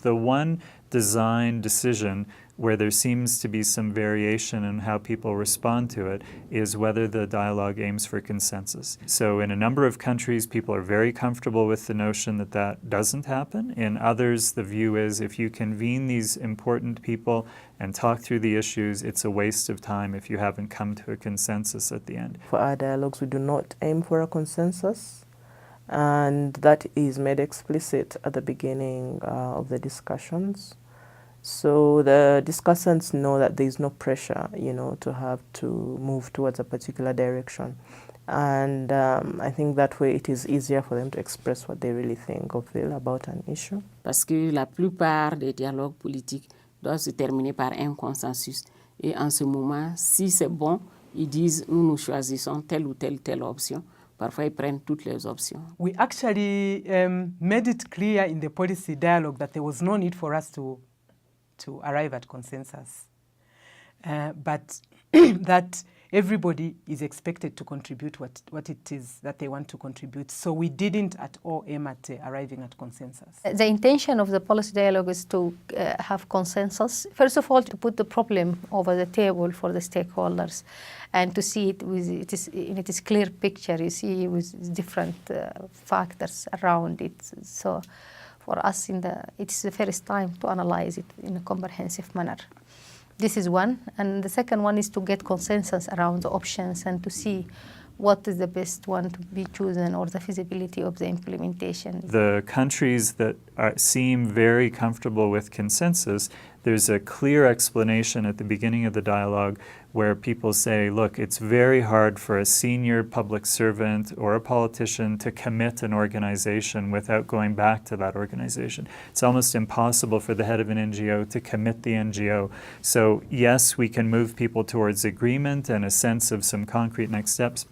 The one design decision where there seems to be some variation in how people respond to it is whether the dialogue aims for consensus. So in a number of countries, people are very comfortable with the notion that that doesn't happen. In others, the view is if you convene these important people and talk through the issues, it's a waste of time if you haven't come to a consensus at the end. For our dialogues, we do not aim for a consensus, and that is made explicit at the beginning of the discussions. So the discussants know that there is no pressure, to have to move towards a particular direction. And I think that way it is easier for them to express what they really think or feel about an issue. Parce que la plupart des dialogues politiques doivent se terminer par un consensus. Et en ce moment, si c'est bon, ils disent nous choisissons telle ou telle option. Parfois, ils prennent toutes les options. We actually made it clear in the policy dialogue that there was no need for us to arrive at consensus, but that everybody is expected to contribute what it is that they want to contribute. So we didn't at all aim at arriving at consensus. The intention of the policy dialogue is to have consensus. First of all, to put the problem over the table for the stakeholders and to see it in its clear picture. You see with different factors around it. So for us, it's the first time to analyze it in a comprehensive manner. This is one. And the second one is to get consensus around the options and to see what is the best one to be chosen or the feasibility of the implementation. The countries that seem very comfortable with consensus, there's a clear explanation at the beginning of the dialogue where people say, look, it's very hard for a senior public servant or a politician to commit an organization without going back to that organization. It's almost impossible for the head of an NGO to commit the NGO. So yes, we can move people towards agreement and a sense of some concrete next steps,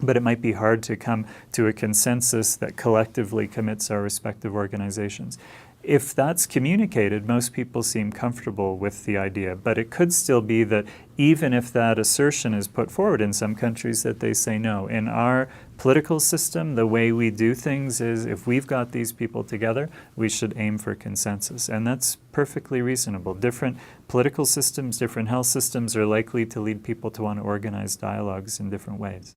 but it might be hard to come to a consensus that collectively commits our respective organizations. If that's communicated, most people seem comfortable with the idea, but it could still be that even if that assertion is put forward in some countries that they say no. In our political system, the way we do things is if we've got these people together, we should aim for consensus, and that's perfectly reasonable. Different political systems, different health systems are likely to lead people to want to organize dialogues in different ways.